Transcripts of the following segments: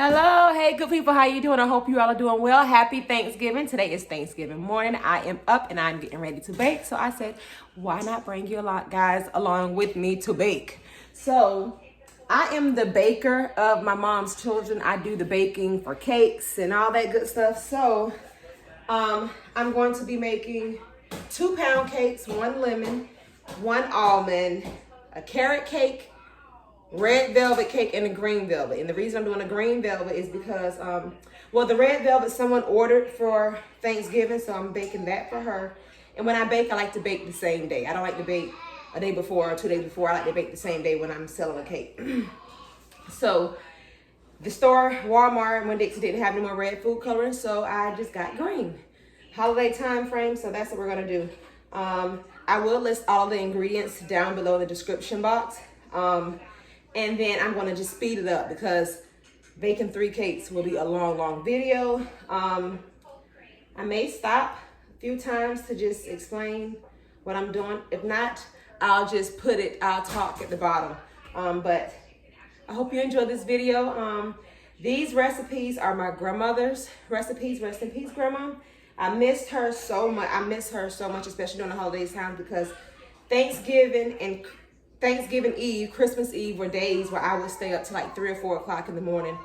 Hello, hey good people, how you doing? I hope you all are doing well. Happy Thanksgiving. Today is Thanksgiving morning. I am up and I'm getting ready to bake. So I said, why not bring you guys along with me to bake? So I am the baker of my mom's children. I do the baking for cakes and all that good stuff. So I'm going to be making 2-pound cakes, 1 lemon, 1 almond, a carrot cake, red velvet cake, and a green velvet. And the reason I'm doing a green velvet is because, well, the red velvet someone ordered for Thanksgiving, so I'm baking that for her. And when I bake, I like to bake the same day. I don't like to bake a day before or 2 days before. I like to bake the same day when I'm selling a cake. So the store, Walmart, and Winn-Dixie didn't have any more red food coloring, so I just got green. Holiday time frame, so that's what we're gonna do. I will list all the ingredients down below in the description box. And then I'm gonna just speed it up because baking 3 cakes will be a long video. I may stop a few times to just explain what I'm doing. If not, I'll talk at the bottom. But I hope you enjoyed this video. These recipes are my grandmother's recipes. Rest in peace, Grandma. I missed her so much. I miss her so much, especially during the holidays time, because Thanksgiving Eve, Christmas Eve were days where I would stay up to like 3 or 4 o'clock in the morning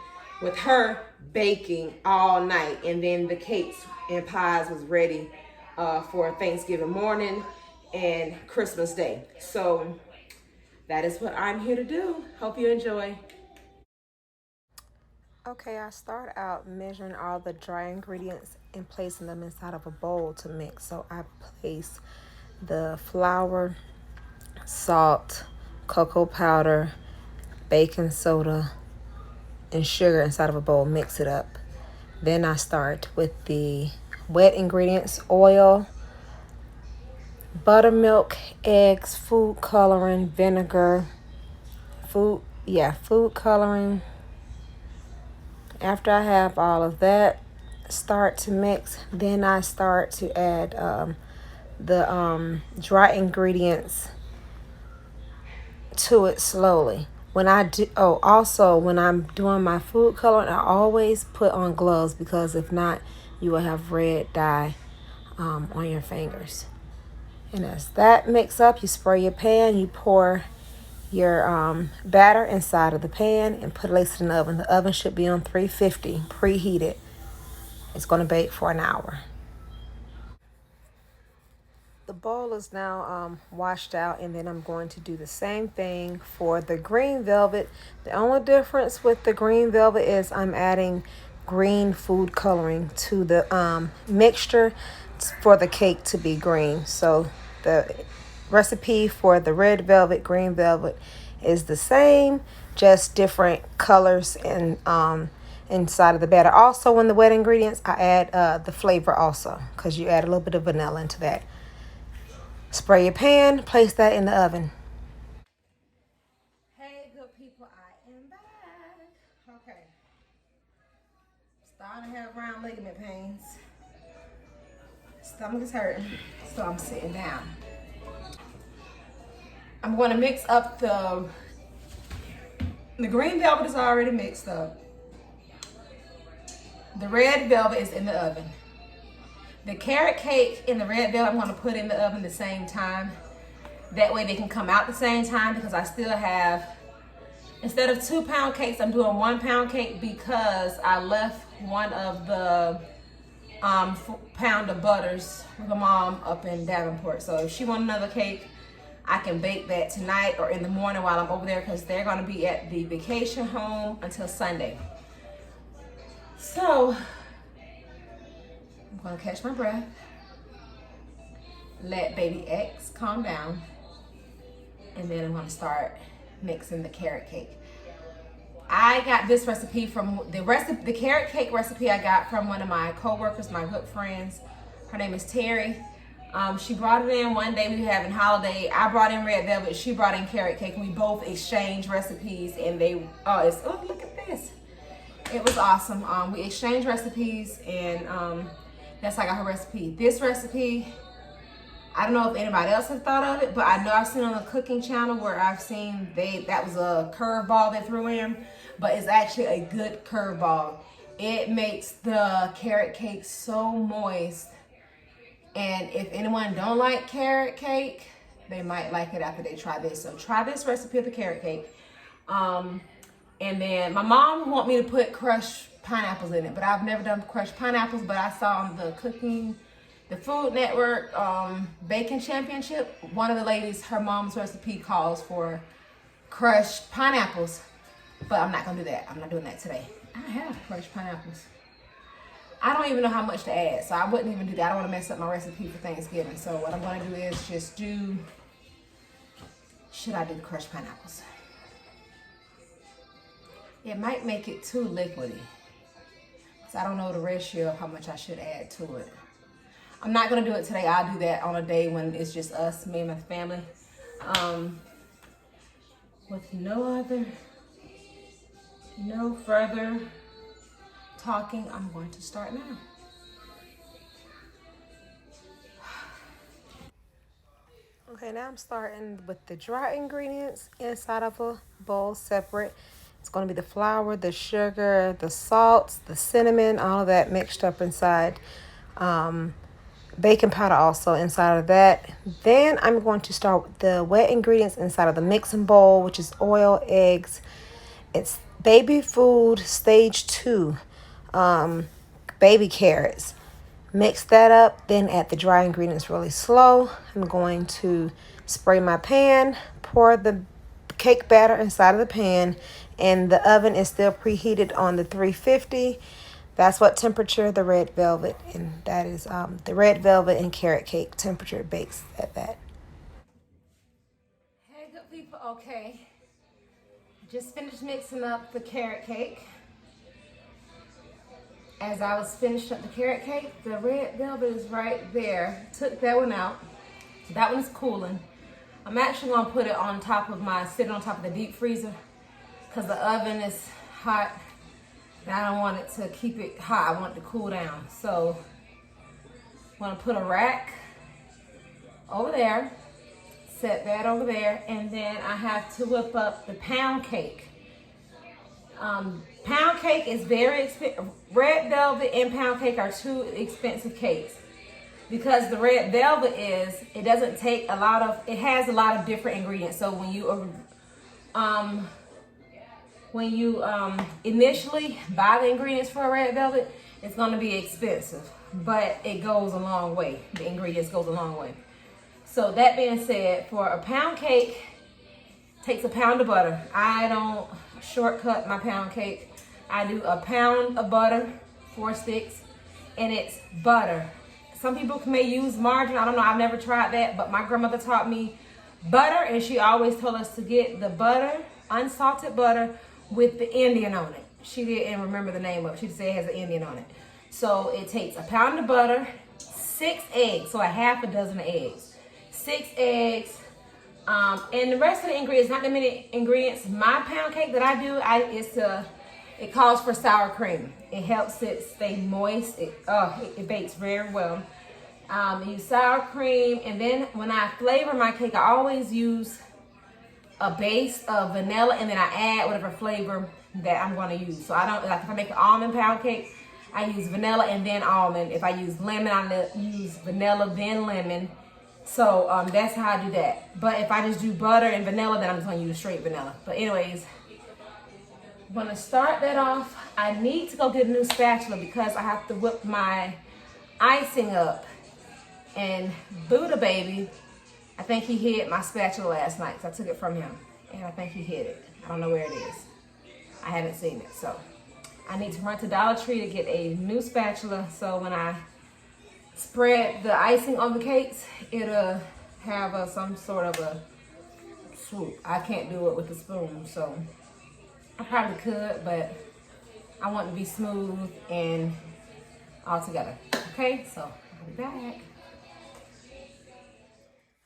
with her baking all night. And then the cakes and pies was ready for Thanksgiving morning and Christmas Day. So that is what I'm here to do. Hope you enjoy. Okay, I start out measuring all the dry ingredients and placing them inside of a bowl to mix. So I place the flour, salt, cocoa powder, baking soda, and sugar inside of a bowl. Mix it up. Then I start with the wet ingredients: oil, buttermilk, eggs, food coloring, vinegar, food coloring. After I have all of that, start to mix. Then I start to add the dry ingredients to it slowly. When I do, also when I'm doing my food coloring, I always put on gloves, because if not, you will have red dye on your fingers. And as that mix up, you spray your pan, you pour your batter inside of the pan and place it in the oven. The oven should be on 350, preheated. It's going to bake for an hour. The bowl is now washed out, and then I'm going to do the same thing for the green velvet. The only difference with the green velvet is I'm adding green food coloring to the mixture for the cake to be green. So the recipe for the red velvet, green velvet is the same, just different colors and inside of the batter. Also, in the wet ingredients, I add the flavor also, because you add a little bit of vanilla into that. Spray your pan, place that in the oven. Hey, good people, I am back. Okay. Starting to have round ligament pains. Stomach is hurting, so I'm sitting down. I'm going to mix up the green velvet is already mixed up. The red velvet is in the oven. The carrot cake and the red velvet I'm going to put in the oven the same time. That way they can come out the same time, because I still have, instead of 2-pound cakes, I'm doing 1-pound cake, because I left one of the pound of butters with my mom up in Davenport. So if she wants another cake, I can bake that tonight or in the morning while I'm over there, because they're going to be at the vacation home until Sunday. So I'm going to catch my breath, let baby X calm down, and then I'm going to start mixing the carrot cake. I got this recipe from the carrot cake recipe I got from one of my co-workers, my good friends. Her name is Terry. She brought it in one day. We were having holiday. I brought in red velvet. She brought in carrot cake. We both exchanged recipes, and look at this. It was awesome. We exchanged recipes, and that's how I got her recipe. This recipe, I don't know if anybody else has thought of it, but I know I've seen on the cooking channel where I've seen that was a curveball they threw in, but it's actually a good curveball. It makes the carrot cake so moist. And if anyone don't like carrot cake, they might like it after they try this. So try this recipe of the carrot cake. And then my mom want me to put crushed pineapples in it, but I've never done crushed pineapples, but I saw on the Food Network Baking Championship, one of the ladies, her mom's recipe calls for crushed pineapples, but I'm not gonna do that. I'm not doing that today. I have crushed pineapples. I don't even know how much to add, so I wouldn't even do that. I don't want to mess up my recipe for Thanksgiving. So what I'm going to do is just should I do crushed pineapples? It might make it too liquidy. So I don't know the ratio of how much I should add to it. I'm not going to do it today. I'll do that on a day when it's just us, me and my family. With no further talking, I'm going to start now. Okay, now I'm starting with the dry ingredients inside of a bowl separate. It's going to be the flour, the sugar, the salt, the cinnamon, all of that mixed up inside. Baking powder also inside of that. Then I'm going to start with the wet ingredients inside of the mixing bowl, which is oil, eggs. It's baby food stage 2. Baby carrots. Mix that up, then add the dry ingredients really slow. I'm going to spray my pan, pour the cake batter inside of the pan, and the oven is still preheated on the 350. That's what temperature the red velvet, and that is the red velvet and carrot cake temperature bakes at that. Hey, good people. Okay, just finished mixing up the carrot cake. As I was finishing up the carrot cake, the red velvet is right there. Took that one out. That one's cooling. I'm actually gonna put it on top of sitting on top of the deep freezer because the oven is hot and I don't want it to keep it hot. I want it to cool down. So I'm gonna put a rack over there, set that over there, and then I have to whip up the pound cake. Pound cake is very expensive. Red velvet and pound cake are two expensive cakes because the red velvet it doesn't take it has a lot of different ingredients. So when you initially buy the ingredients for a red velvet, it's going to be expensive, but it goes a long way. The ingredients goes a long way. So that being said, for a pound cake, takes a pound of butter. I don't shortcut my pound cake. I do a pound of butter, 4 sticks, and it's butter. Some people may use margarine. I don't know. I've never tried that, but my grandmother taught me butter, and she always told us to get the butter, unsalted butter, with the Indian on it. She didn't remember the name of it. She said it has an Indian on it. So it takes a pound of butter, 6 eggs, so a half a dozen of eggs, 6 eggs, and the rest of the ingredients, not that many ingredients. My pound cake that I do, it calls for sour cream. It helps it stay moist. It bakes very well. Use sour cream, and then when I flavor my cake, I always use a base of vanilla, and then I add whatever flavor that I'm going to use. So I don't, like if I make an almond pound cake, I use vanilla and then almond. If I use lemon, I use vanilla then lemon. So that's how I do that. But if I just do butter and vanilla, then I'm just going to use straight vanilla. But anyways, I'm going to start that off. I need to go get a new spatula because I have to whip my icing up. And Buddha baby, I think he hid my spatula last night, so I took it from him. And I think he hid it. I don't know where it is. I haven't seen it. So I need to run to Dollar Tree to get a new spatula. So when I spread the icing on the cakes, it'll have some sort of a swoop. I can't do it with a spoon, so I probably could, but I want it to be smooth and all together. Okay, so I'll be back.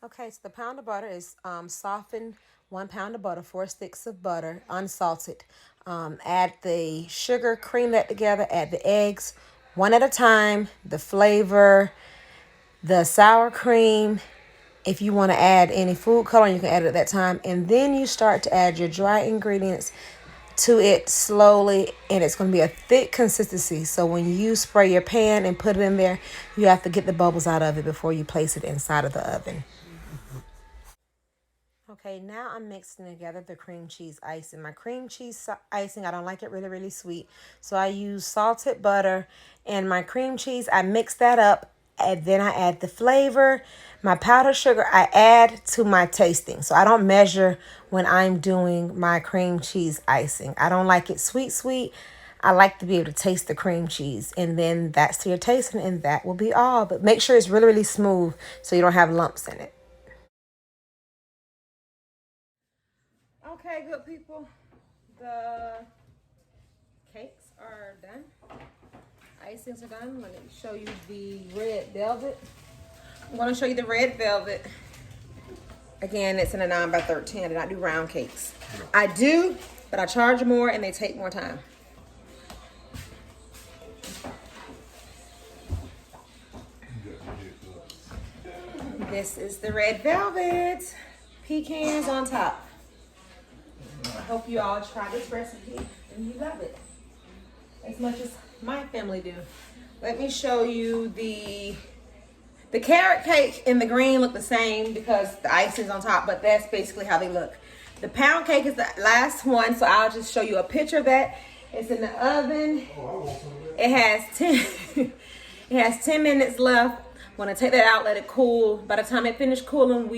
Okay, so the pound of butter is softened. 1 pound of butter, 4 sticks of butter, unsalted. Add the sugar, cream that together, add the eggs, one at a time, the flavor, the sour cream, If you want to add any food coloring, you can add it at that time. And then you start to add your dry ingredients to it slowly, and it's going to be a thick consistency. So when you spray your pan and put it in there, you have to get the bubbles out of it before you place it inside of the oven. Okay, now I'm mixing together the cream cheese icing. My cream cheese icing, I don't like it really, really sweet. So I use salted butter and my cream cheese. I mix that up, and then I add the flavor. My powdered sugar, I add to my tasting. So I don't measure when I'm doing my cream cheese icing. I don't like it sweet, sweet. I like to be able to taste the cream cheese. And then that's to your tasting, and that will be all. But make sure it's really, really smooth so you don't have lumps in it. Okay, good people, the cakes are done. Icings are done. Let me show you the red velvet. I'm going to show you the red velvet. Again, it's in a 9x13. I do not do round cakes. I do, but I charge more and they take more time. This is the red velvet. Pecans on top. I hope you all try this recipe and you love it as much as my family do. Let me show you the carrot cake and the green look the same because the icing's on top, but that's basically how they look. The pound cake is the last one, so I'll just show you a picture of that. It's in the oven. It has 10 minutes left. When I take that out, let it cool. By the time it finishes cooling,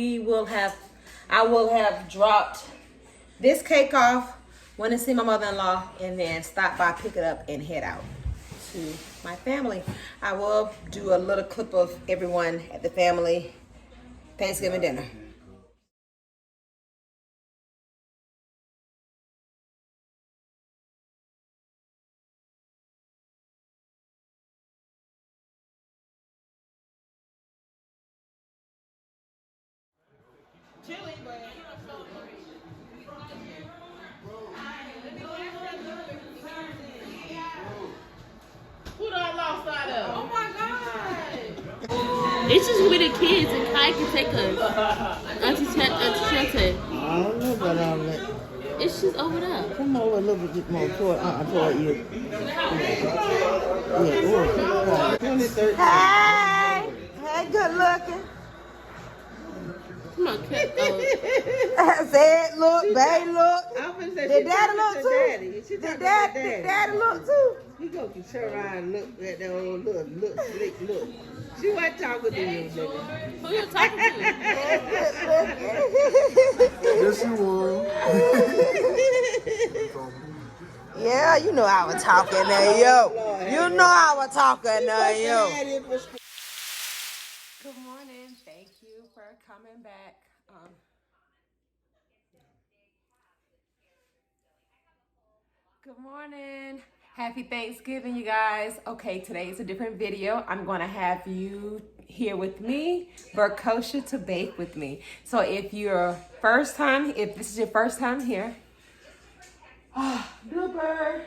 I will have dropped this cake off, went to see my mother-in-law, and then stop by, pick it up, and head out to my family. I will do a little clip of everyone at the family Thanksgiving dinner. Chili, but who done lost out of? Oh my God! It's just with the kids, and Kai can take us. Unsalted. I don't know about all that. It's just over there. Come over a little bit more toward you. Yeah, 23rd. Hey, good looking. Come on, cat. I said, look, babe, look. Did daddy look too? Did daddy look too? He go turn around and look at that old look, slick look. She wasn't talking to you, nigga. Who you talking to? Yes, you will. Yeah, you know I was talking there, yo. You know I was talking there, yo. Good morning. Thank you for coming back. Good morning. Happy Thanksgiving, you guys. Okay, today is a different video. I'm going to have you here with me, Berkosha, to bake with me. So if this is your first time here, blooper.